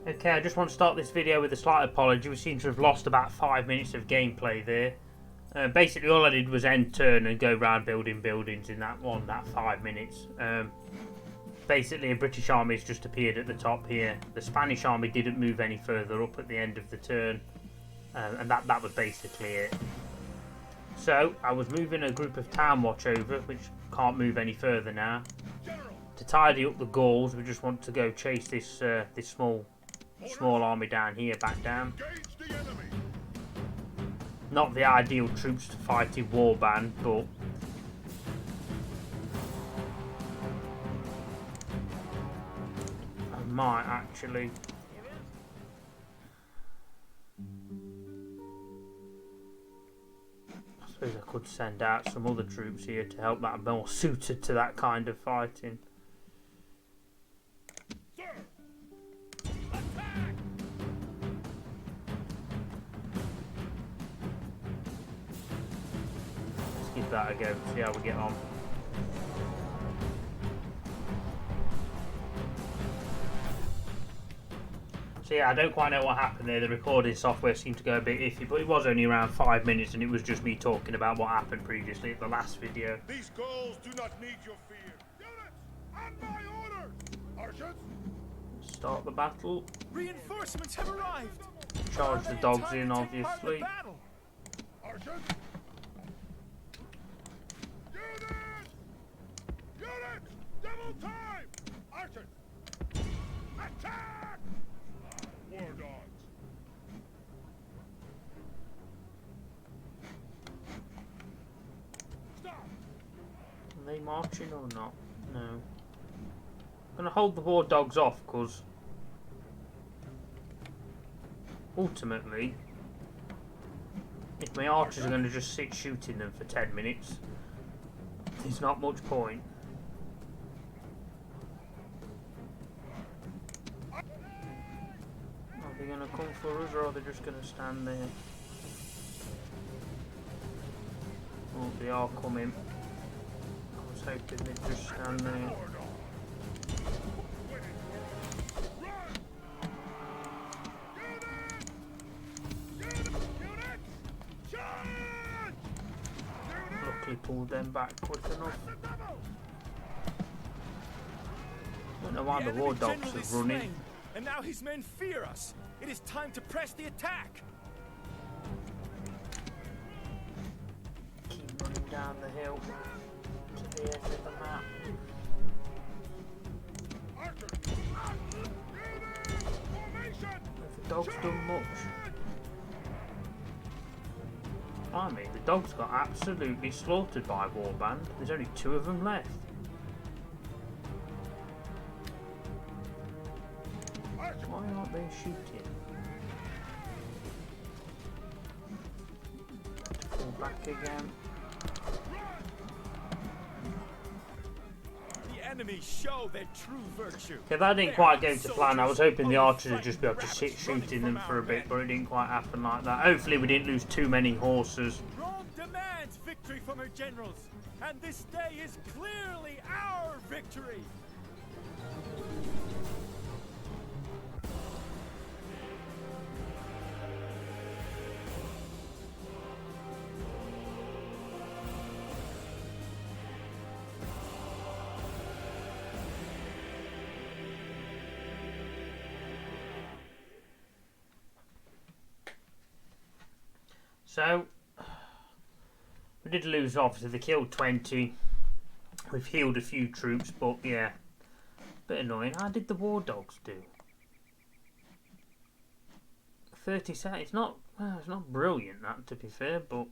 Okay, I just want to start this video with a slight apology. We seem to have lost about 5 minutes of gameplay there. Basically all I did was end turn and go round building buildings in that 5 minutes. Basically a British army has just appeared at the top here. The Spanish army didn't move any further up at the end of the turn. And that was basically it. So I was moving a group of town watch over, which can't move any further now. To tidy up the Gauls, we just want to go chase this this small army down here, back down. Not the ideal troops to fight in warband, but I might actually. I suppose I could send out some other troops here to help that are more suited to that kind of fighting. Give that a go, see how we get on. So yeah, I don't quite know what happened there. The recording software seemed to go a bit iffy, but it was only around 5 minutes and it was just me talking about what happened previously at the last video. These Gauls do not need your fear. Units, on my order! Archers! Start the battle. Reinforcements have arrived. Charge the dogs in, obviously. Archers! Units! Double time! Archers! Attack! War dogs! Stop! Are they marching or not? No. I'm going to hold the war dogs off because ultimately, if my archers are going to just sit shooting them for 10 minutes, there's not much point. Are they going to come for us or are they just going to stand there? Oh, they are coming. I was hoping they'd just stand there. Luckily pulled them back quick enough. I don't know why the war dogs are running. And now his men fear us. It is time to press the attack. Keep running down the hill to the end of the map. Have the dogs done much? I mean, the dogs got absolutely slaughtered by warband. There's only 2 of them left. Why aren't they shooting? Fall back again. The enemy show their true virtue. Okay, that didn't quite go to plan. I was hoping the archers would just be able to sit shooting them for a bit, but it didn't quite happen like that. Hopefully we didn't lose too many horses. Rome demands victory from her generals, and this day is clearly our victory. So, we did lose, obviously, they killed 20. We've healed a few troops, but yeah, bit annoying. How did the war dogs do? 30 seconds, it's not brilliant, that, to be fair, but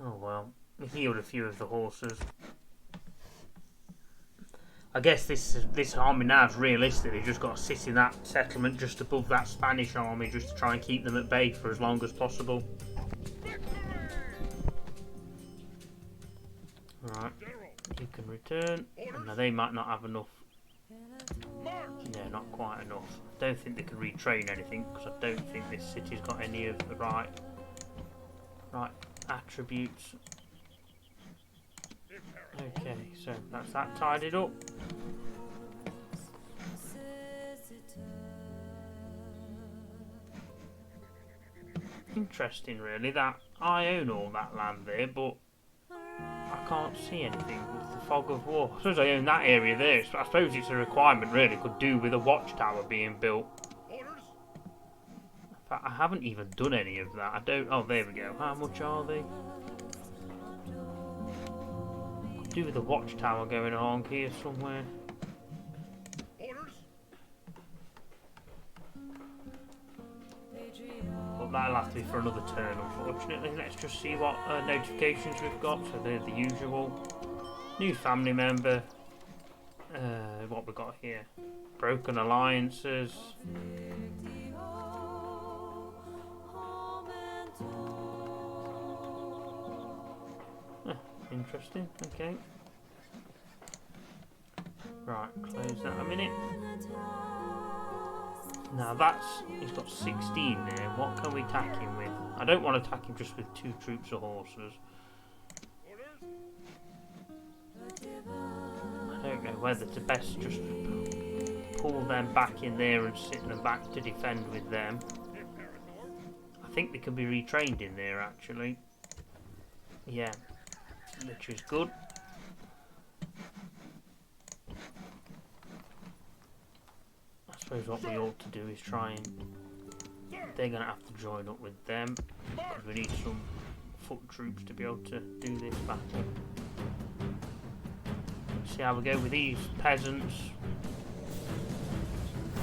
oh well. We healed a few of the horses. I guess this army now has realistically just got to sit in that settlement just above that Spanish army just to try and keep them at bay for as long as possible. Alright, you can return. Now they might not have enough. Yeah, not quite enough. I don't think they can retrain anything because I don't think this city's got any of the right attributes. Okay, so that's that tidied up. interesting, really, that I own all that land there, but I can't see anything with the fog of war. I suppose I own that area there. I suppose it's a requirement, really. Could do with a watchtower being built. Orders. In fact, I haven't even done any of that. I don't. Oh, there we go. How much are they? Could do with a watchtower going along here somewhere. Orders. But that'll have to be for another turn, unfortunately. Let's just see what notifications we've got. So they're the usual. New family member. What we got here? Broken alliances. Interesting. Okay. Right, close that a minute. Now he's got 16 there. What can we attack him with? I don't want to attack him just with 2 troops or horses. I don't know whether to best just pull them back in there and sit them back to defend with them. I think they can be retrained in there actually. Yeah, which is good. I suppose what we ought to do is try and... They're going to have to join up with them, because we need some foot troops to be able to do this battle. Let's see how we go with these peasants.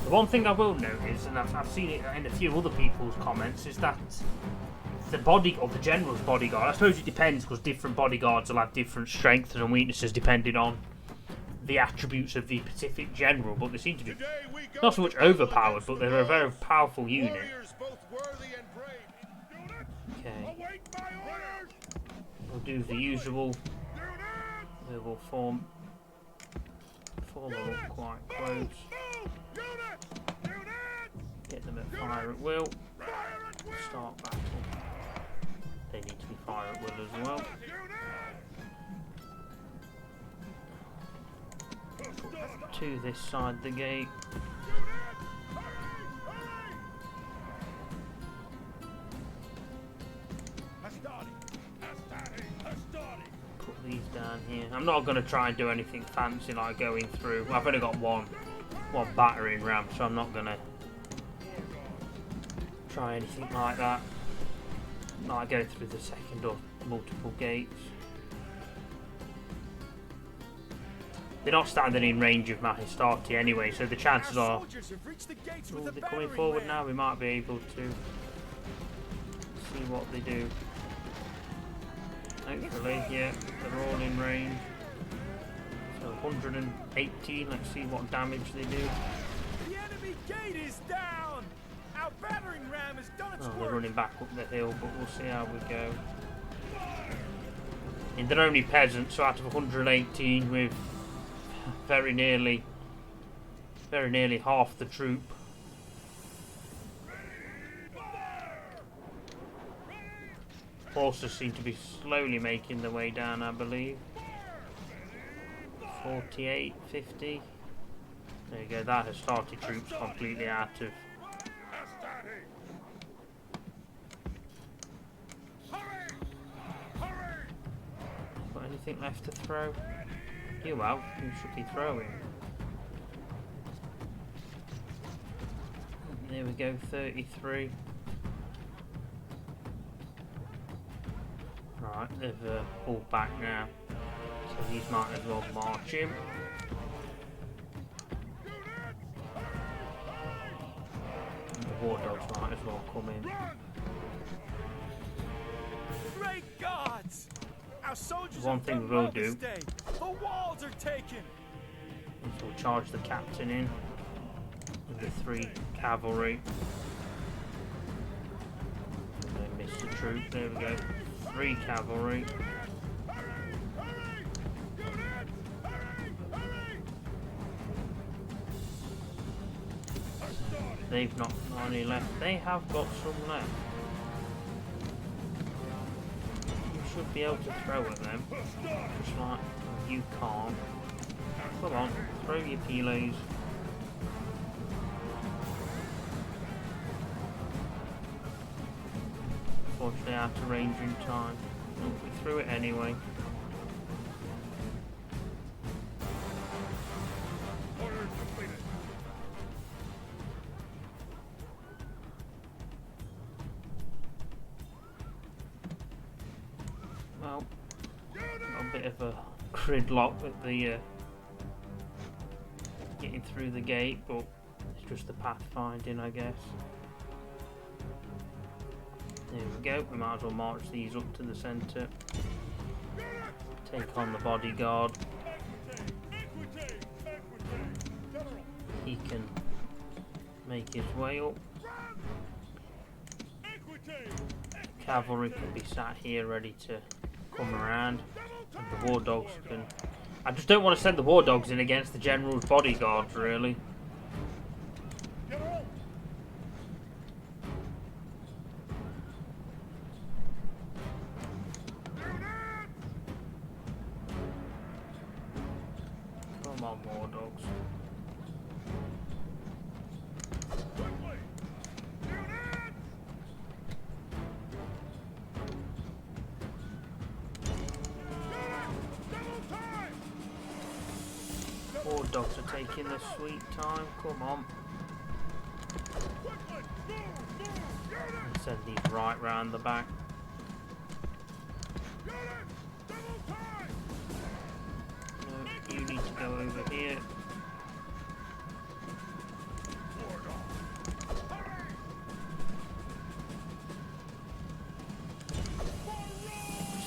The one thing I will note is, and I've seen it in a few other people's comments, is that the general's bodyguard, I suppose it depends, because different bodyguards will have different strengths and weaknesses depending on the attributes of the specific general, but they seem to be not so much overpowered, but they're a very powerful unit. Okay, we'll do the usual. They will form them up quite close. Get them at fire at will. Start battle. They need to be fire at will as well. To this side the gate. Put these down here. I'm not going to try and do anything fancy like going through. I've only got one battering ram, so I'm not going to try anything like that. Like going through the second or multiple gates. They're not standing in range of my Hastati anyway, so the chances are... Oh, they're coming forward now, we might be able to see what they do. Hopefully, yeah, they're all in range. So 118, let's see what damage they do. The enemy gate is down! Our battering ram has done its Oh, work. they're running back up the hill, but we'll see how we go. And they're only peasants, so out of 118 with very nearly half the troop. Horses seem to be slowly making their way down, I believe. 48, 50. There you go, that has started troops completely out of... Got anything left to throw? You well, you should be throwing. There we go, 33. Right, they've pulled back now, so these might as well march in. And the war dogs might as well come in. Great gods! Our soldiers One have thing done we will well this do day. The walls are taken. is we'll charge the captain in with the 3 cavalry. They missed the troop, there we go. 3 cavalry. They've not got any left. They have got some left. You should be able to throw at them. Just like you can't. Come on, throw your pilos. unfortunately out of range in time. Oh, we threw it anyway. Order completed. Well, got a bit of a gridlock with the getting through the gate, but it's just the pathfinding, I guess. There we go. We might as well march these up to the centre. Take on the bodyguard. He can make his way up. Cavalry can be sat here ready to come around. And the war dogs can... I just don't want to send the war dogs in against the general's bodyguards, really. Come on, war dogs. War dogs are taking their sweet time. Come on. And send these right round the back. No, you need to go over here.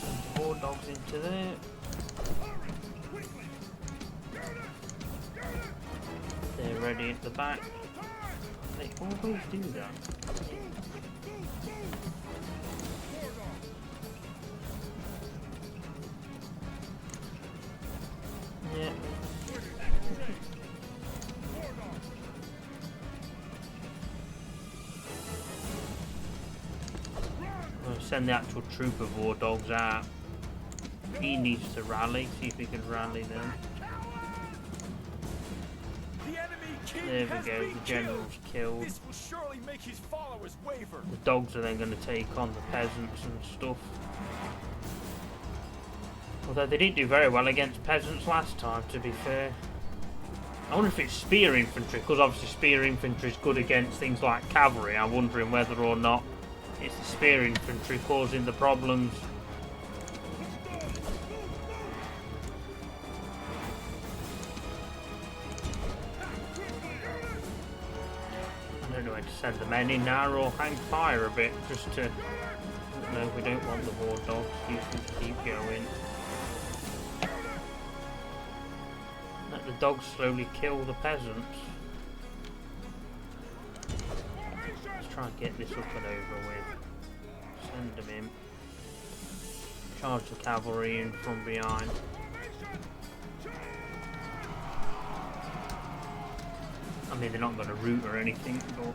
Send the war dogs into there. They're ready at the back. They always do that. Yeah. I'm going to send the actual troop of war dogs out. He needs to rally, see if we can rally them. There we go, the general's killed. This will surely make his followers waver. The dogs are then going to take on the peasants and stuff. Although they didn't do very well against peasants last time, to be fair. I wonder if it's spear infantry, because obviously spear infantry is good against things like cavalry. I'm wondering whether or not it's the spear infantry causing the problems. I don't know where to send the men in now or hang fire a bit just to... No, we don't want the war dogs. You can keep going. Let the dogs slowly kill the peasants. Let's try and get this up and over with. Send them in. Charge the cavalry in from behind. I mean, they're not going to root or anything, but...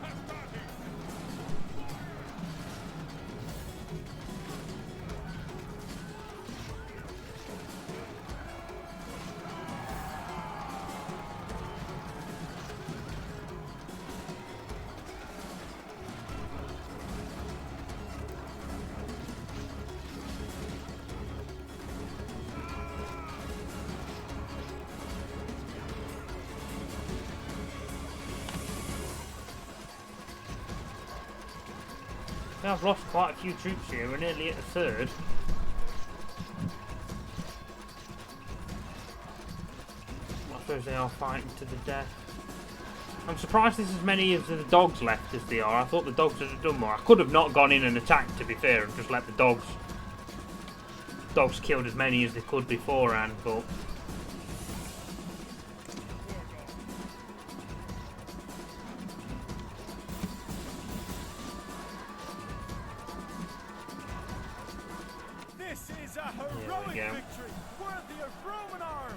Yeah, I've lost quite a few troops here. We're nearly at a third. I suppose they are fighting to the death. I'm surprised there's as many of the dogs left as they are. I thought the dogs would have done more. I could have not gone in and attacked, to be fair, and just let the dogs killed as many as they could beforehand, but... This is a heroic victory, worthy of Roman arms.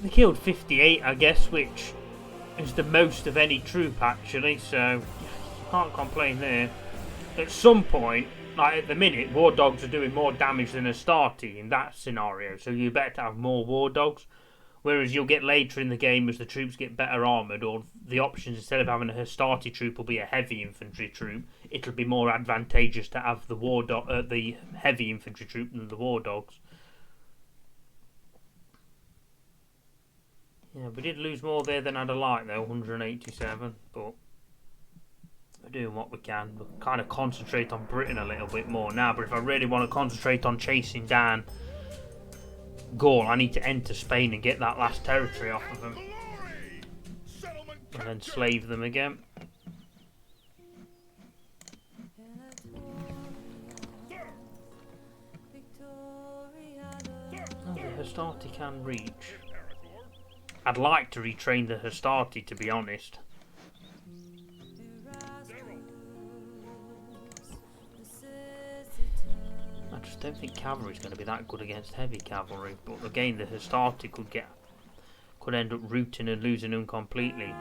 They killed 58, I guess, which is the most of any troop, actually, so you can't complain there. At some point, like at the minute, war dogs are doing more damage than Astarte in that scenario, so you better have more war dogs. Whereas you'll get later in the game as the troops get better armoured, or the options instead of having a Hastati troop will be a heavy infantry troop. It'll be more advantageous to have the heavy infantry troop than the war dogs. Yeah, we did lose more there than I'd have liked though, 187, but we're doing what we can. We'll kind of concentrate on Britain a little bit more now, but if I really want to concentrate on chasing down Gaul, I need to enter Spain and get that last territory off of them. And then slave them again. Oh, the Hastati can reach. I'd like to retrain the Hastati, to be honest. I just don't think cavalry is going to be that good against heavy cavalry. But again, the Hastati could end up rooting and losing them completely.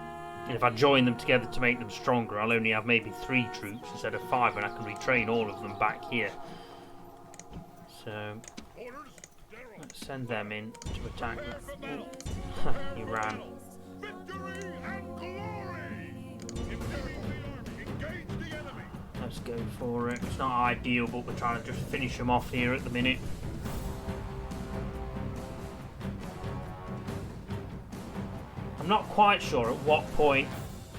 And if I join them together to make them stronger, I'll only have maybe 3 troops instead of 5, and I can retrain all of them back here. So let's send them in to attack them. He ran. Let's go for it. It's not ideal, but we're trying to just finish them off here at the minute. I'm not quite sure at what point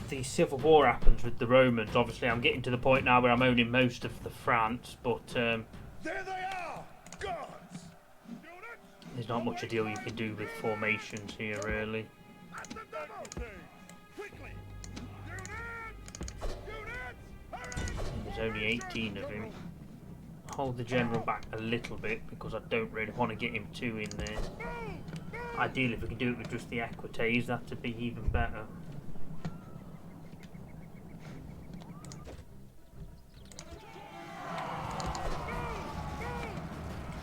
the civil war happens with the Romans. Obviously, I'm getting to the point now where I'm owning most of the France, but there they are, guards. There's not much a deal you can do with formations here, really. There's only 18 of him. Hold the general back a little bit because I don't really want to get him too in there. Ideally, if we can do it with just the equites, that'd be even better.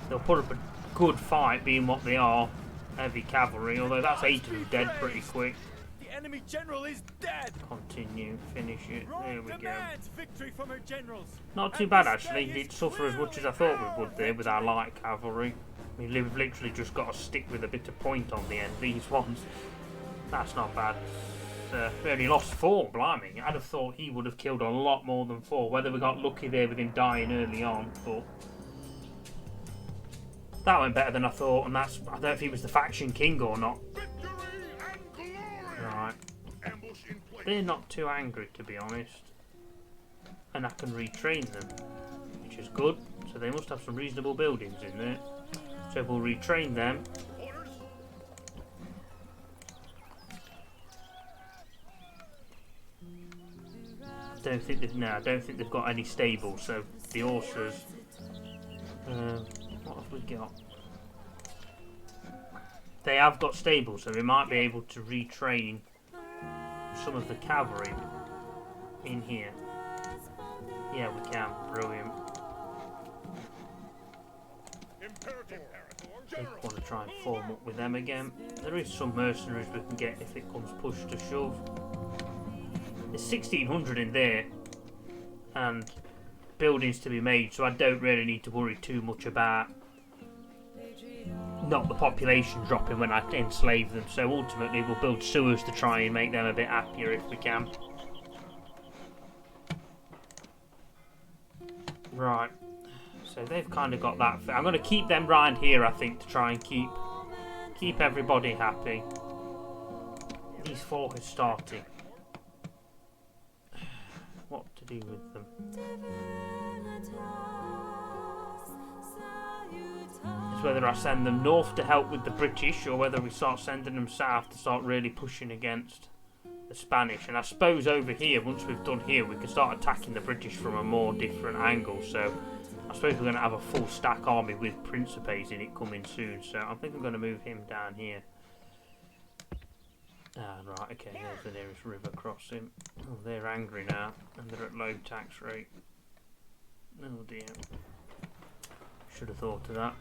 They'll put up a good fight, being what they are, heavy cavalry, although that's 8 of them dead pretty quick. The enemy general is dead. Continue, finish it, there we go. Victory from her generals. Not too bad actually, didn't suffer as much as I thought we would there with our light cavalry. I mean, we've literally just got to stick with a bit of point on the end, these ones. That's not bad. We only lost 4, blimey. I'd have thought he would have killed a lot more than 4, whether we got lucky there with him dying early on, but that went better than I thought, and that's, I don't know if he was the faction king or not. Right. They're not too angry, to be honest. And I can retrain them, which is good. So they must have some reasonable buildings in there. So we'll retrain them. I don't think they've got any stables, so the horses. What have we got? They have got stables, so we might be able to retrain some of the cavalry in here. Yeah, we can. Brilliant. I want to try and form up with them again. There is some mercenaries we can get if it comes push to shove. There's 1,600 in there, and buildings to be made, so I don't really need to worry too much about not the population dropping when I enslave them. So ultimately we'll build sewers to try and make them a bit happier if we can. Right, so they've kind of got that. I'm going to keep them round here, I think, to try and keep everybody happy. These 4 are starting. What to do with them? It's whether I send them north to help with the British, or whether we start sending them south to start really pushing against the Spanish. And I suppose over here, once we've done here, we can start attacking the British from a more different angle. So I suppose we're going to have a full stack army with Principes in it coming soon. So I think I'm going to move him down here. Ah, right, okay, there's the nearest river crossing. Oh, they're angry now, and they're at low tax rate. Oh dear. Should have thought of that.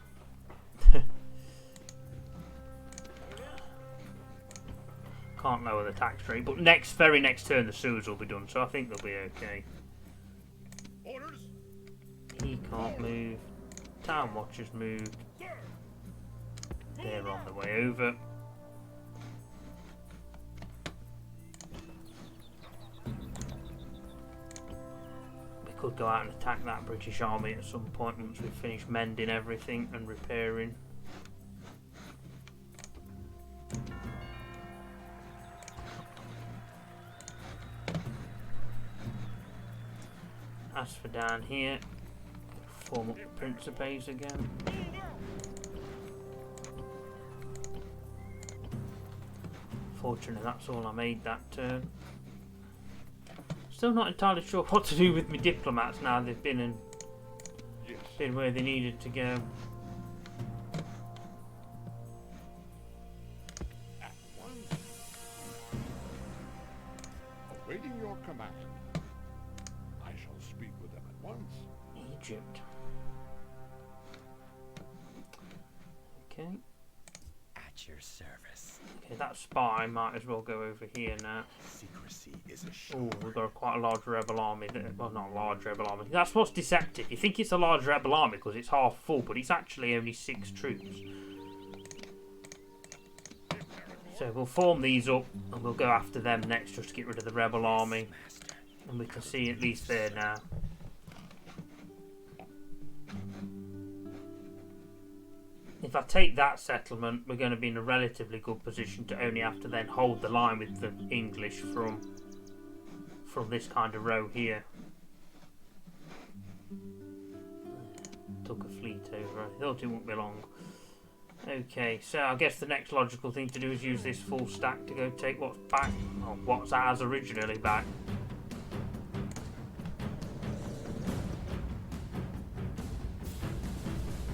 Can't lower the tax rate, but very next turn the sewers will be done, so I think they'll be okay. Orders. He can't move. Town Watcher's moved. They're on the way over. Could go out and attack that British army at some point once we've finished mending everything and repairing. As for down here, form up the Principes again. Fortunately, that's all I made that turn. Still not entirely sure what to do with my diplomats now they've been where they needed to go. At once. Awaiting your command. I shall speak with them at once. Egypt. Okay. At your service. Okay, that spy might as well go over here now. Secrecy is a Oh, we've got quite a large rebel army there. Well, not a large rebel army. That's what's deceptive. You think it's a large rebel army because it's half full, but it's actually only 6 troops. So we'll form these up and we'll go after them next just to get rid of the rebel army. And we can see at least there now. If I take that settlement, we're going to be in a relatively good position to only have to then hold the line with the English from this kind of row here. Took a fleet over. I thought it wouldn't be long. Okay, so I guess the next logical thing to do is use this full stack to go take what's back, or what's ours originally back.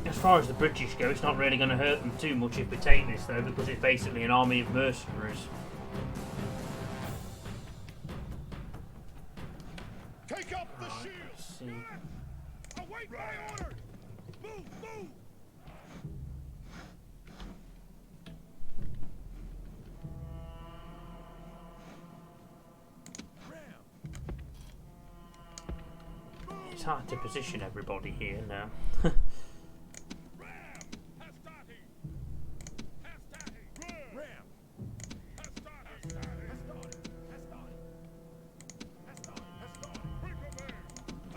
As far as the British go, it's not really going to hurt them too much if we take this though, because it's basically an army of mercenaries. Take up the Right, shield. let's see. Await my orders. Move, move. It's hard to position everybody here now.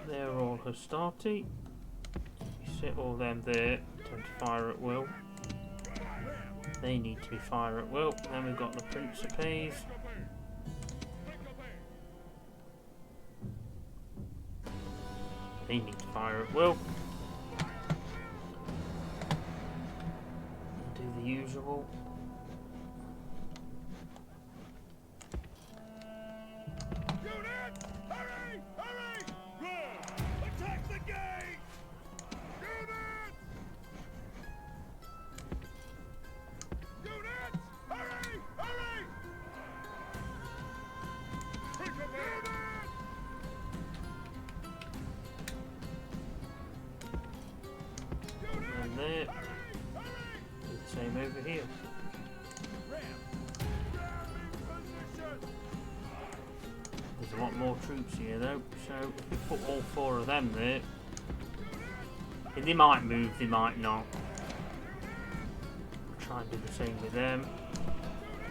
They're all Hastati. You set all them there, tend to fire at will. They need to be fire at will. Then we've got the Principes. They need to fire at will. Do the usual. Units, hurry, hurry! Run! Attack the gate! Units! Units, hurry, hurry! Units! And there. Do the same over here. There's a lot more troops here though, so if we put all 4 of them there, they might move, they might not. We'll try and do the same with them.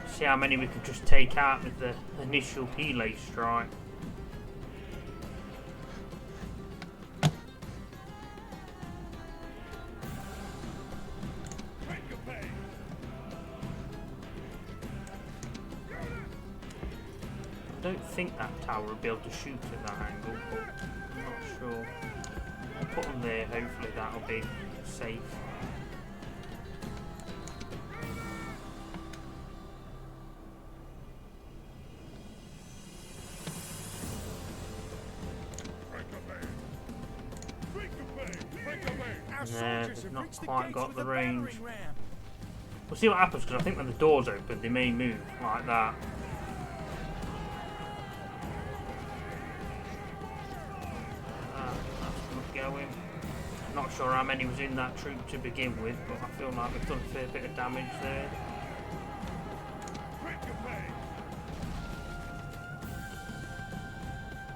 See how many we can just take out with the initial Julii strike. I don't think that tower will be able to shoot at that angle, but I'm not sure. I'll put them there, hopefully that'll be safe. Nah, they've not quite got the range. We'll see what happens, because I think when the doors open they may move like that. Going. Not sure how many was in that troop to begin with, but I feel like we've done a fair bit of damage there.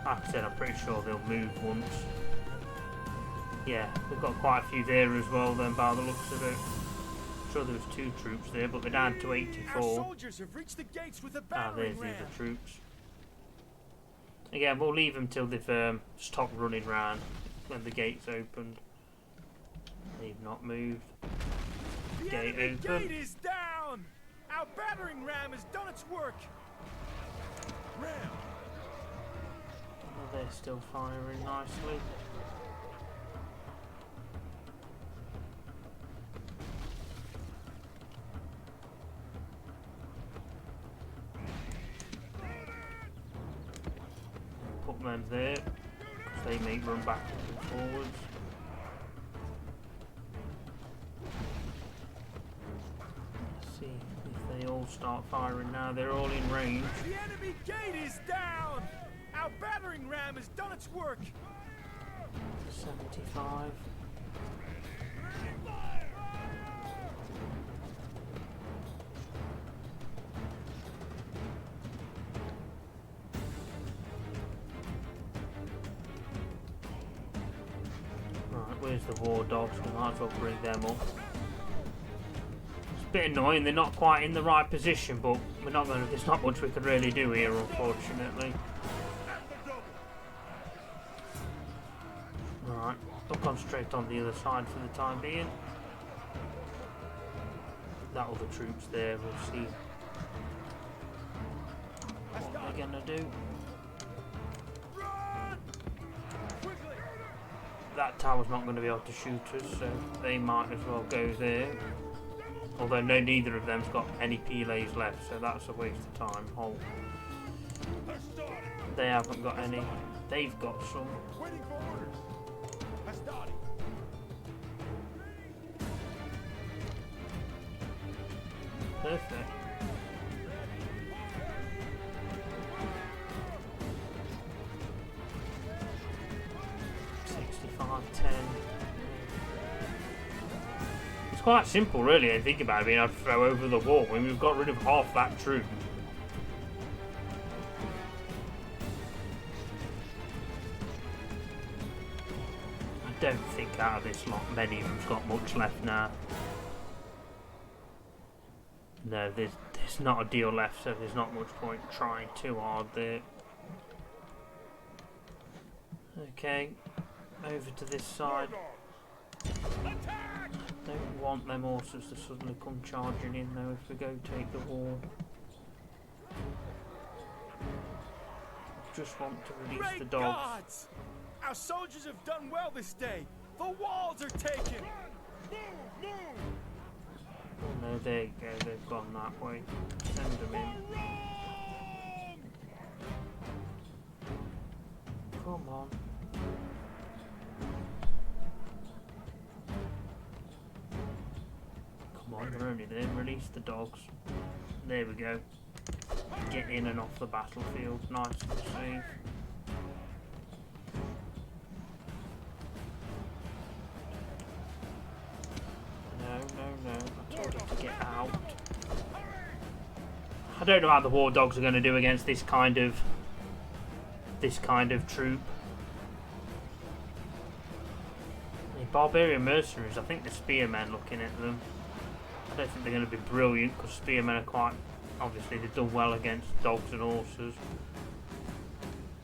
Like I said, I'm pretty sure they'll move once. Yeah, we've got quite a few there as well then by the looks of it. I'm sure there was 2 troops there, but they're down to 84. Soldiers have reached the gates with a Ah, there's battering the other ram. troops. Again, we'll leave them till they've stopped running round when the gate's opened. They've not moved. The Gate enemy open. gate is down! Our battering ram has done its work! Ram! Oh, they're still firing nicely. Put them there, because they may run backwards and forwards. Let's see if they all start firing now. They're all in range. The enemy gate is down! Our battering ram has done its work! 75. Right, where's the war dogs? We might as well bring them up. It's a bit annoying, they're not quite in the right position, but we're not going to, there's not much we can really do here, unfortunately. Right, we'll concentrate on the other side for the time being. That other troops there, we'll see what they're going to do. That tower's not going to be able to shoot us, so they might as well go there. Although neither of them's got any pelees left, so that's a waste of time. Halt. They haven't got any. They've got some. Waiting for orders. I started. Perfect. It's quite simple, really. I think about it. Being able to throw over the wall. I mean, we've got rid of half that troop. I don't think out of this lot, many of them's got much left now. No, there's not a deal left, so there's not much point trying too hard there. Okay, over to this side. Don't want them horses to suddenly come charging in though if we go take the wall. Just want to release Great the dogs. gods! Our soldiers have done well this day. The walls are taken. Oh no, there you go, they've gone that way. Send them in. Come on. Come on, they're only there. Release the dogs. There we go. Get in and off the battlefield. Nice and safe. No. I told him to get out. I don't know how the war dogs are going to do against this kind of troop. The barbarian mercenaries, I think the spearmen looking at them. I don't think they're going to be brilliant because spearmen are quite, obviously they've done well against dogs and horses.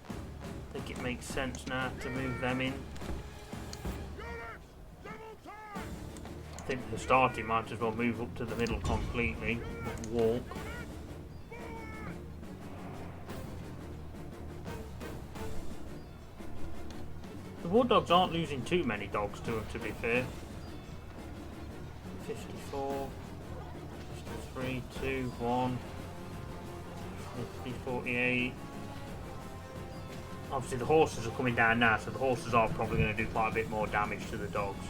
I think it makes sense now to move them in. I think for the start he might as well move up to the middle completely and walk. The war dogs aren't losing too many dogs to them, to be fair. 54, 53, 2, 1, 50, 48. Obviously the horses are coming down now, so the horses are probably going to do quite a bit more damage to the dogs.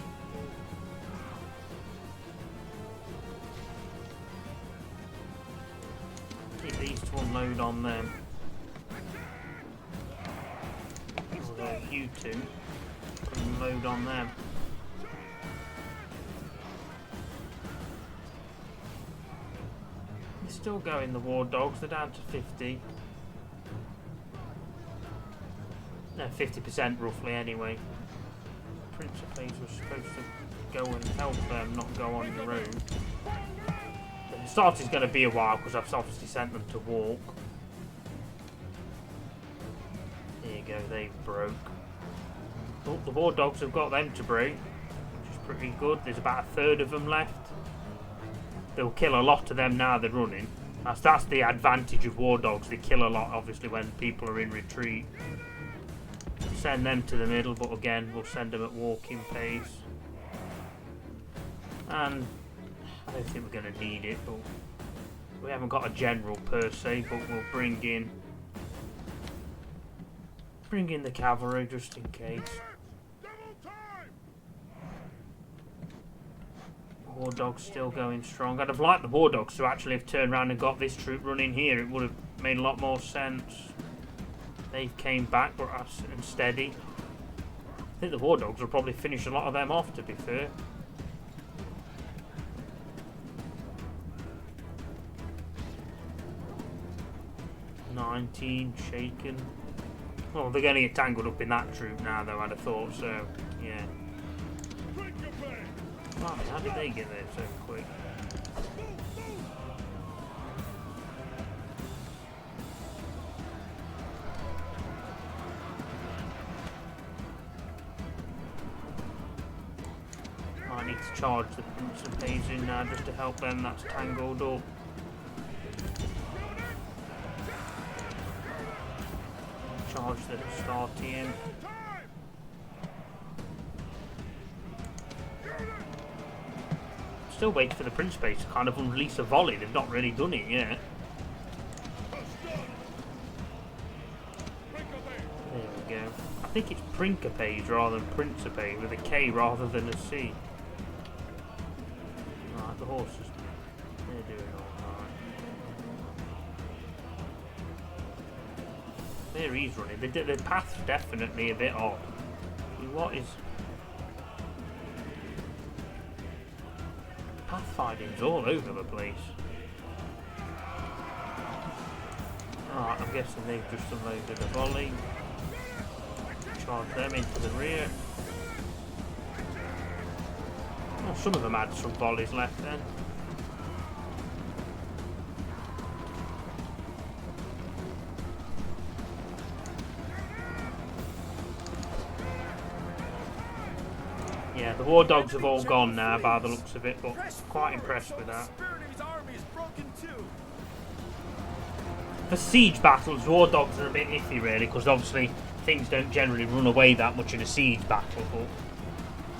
Keep these to unload on them. Although you two unload on them. They're still going, the war dogs, they're down to 50. No, 50% roughly anyway. Principes were supposed to go and help them, not go on your own. The start is going to be a while because I've obviously sent them to walk. go, they broke. Oh, the war dogs have got them to break, which is pretty good. There's about a third of them left. They'll kill a lot of them now they're running. That's the advantage of war dogs. They kill a lot, obviously, when people are in retreat. Send them to the middle, but again, we'll send them at walking pace. And I don't think we're going to need it, but we haven't got a general per se, but we'll bring in the cavalry just in case. War dogs still going strong. I'd have liked the war dogs to actually have turned around and got this troop running here. It would have made a lot more sense. They came back, but and steady. I think the war dogs will probably finish a lot of them off, to be fair. Shaken. Well, they're going to get tangled up in that troop now, though, I'd have thought, so, yeah. Wow, how did they get there so quick? I need to charge the Prince of Pays in now just to help them that's tangled up. Charge the star team. Still waiting for the Prince Base to kind of release a volley. They've not really done it yet. There we go. I think it's Principes rather than Principe, with a K rather than a C. Right, the horses, they're doing alright. There he's running. The path's definitely a bit odd. What is... Pathfinding's all over the place. Alright, I'm guessing they've just unloaded a volley. Charge them into the rear. Well, some of them had some volleys left then. Yeah, the war dogs have all gone now by the looks of it, but quite impressed with that. For siege battles, war dogs are a bit iffy really, because obviously things don't generally run away that much in a siege battle, but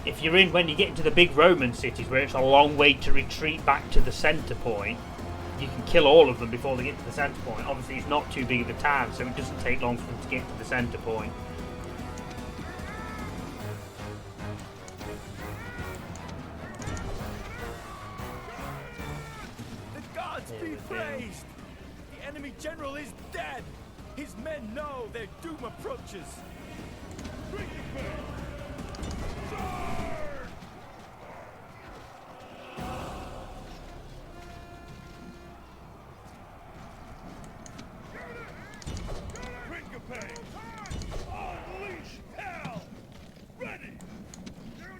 if you're in, when you get into the big Roman cities where it's a long way to retreat back to the centre point, you can kill all of them before they get to the centre point. Obviously it's not too big of a town, so it doesn't take long for them to get to the centre point. Be praised! The enemy general is dead! His men know their doom approaches!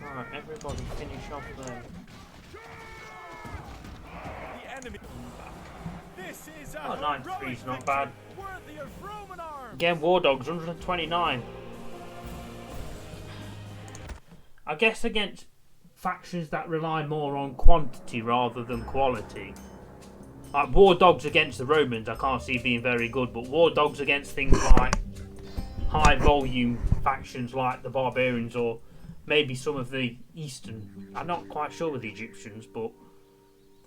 Alright, everybody finish off there. The enemy. This is a 93's not bad. worthy of Roman arms. Again, war dogs 129. I guess against factions that rely more on quantity rather than quality. Like war dogs against the Romans, I can't see being very good, but war dogs against things like high volume factions like the barbarians or maybe some of the Eastern. I'm not quite sure with the Egyptians, but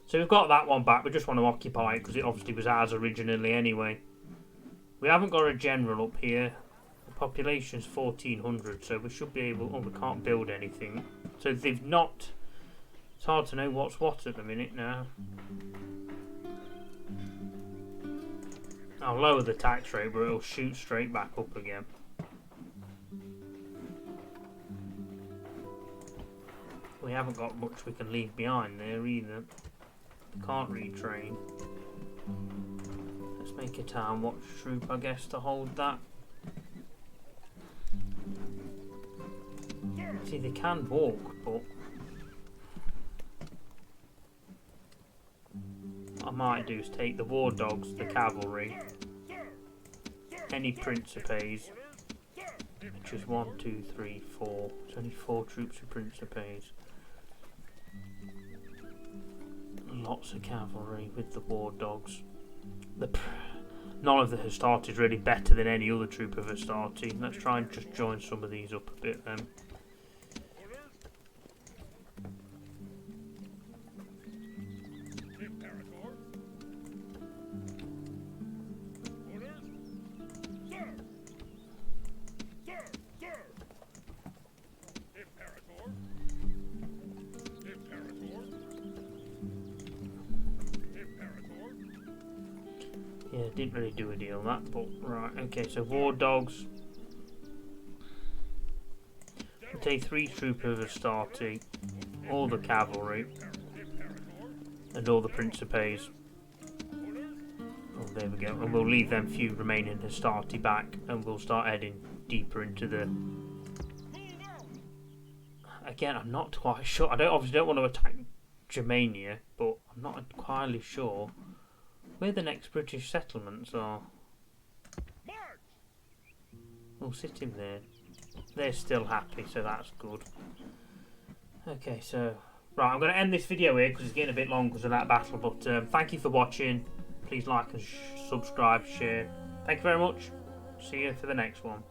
so we've got that one back. We just want to occupy it because it obviously was ours originally anyway. We haven't got a general up here. The population's 1400, so we should be able... Oh, we can't build anything. So they've not... It's hard to know what's what at the minute now. I'll lower the tax rate, but it'll shoot straight back up again. We haven't got much we can leave behind there either. Can't retrain. Let's make a town watch troop, I guess, to hold that. See, they can walk, but what I might do is take the war dogs, the cavalry, any principes, which is 1, 2, 3, 4. It's only 4 troops of Principes. Lots of cavalry with the war dogs. None of the Hastati is really better than any other troop of Hastati. Let's try and just join some of these up a bit then. Yeah, didn't really do a deal on that, but right, okay, so war dogs. We'll take 3 troop of Hastati, all the cavalry, and all the Principes. Oh, there we go, and we'll leave them few remaining Hastati back, and we'll start heading deeper into the... Again, I'm not quite sure. I obviously don't want to attack Germania, but I'm not entirely sure where the next British settlements are. We'll sit him there. They're still happy, so that's good. Okay, so... Right, I'm going to end this video here because it's getting a bit long because of that battle. But thank you for watching. Please like and subscribe, share. Thank you very much. See you for the next one.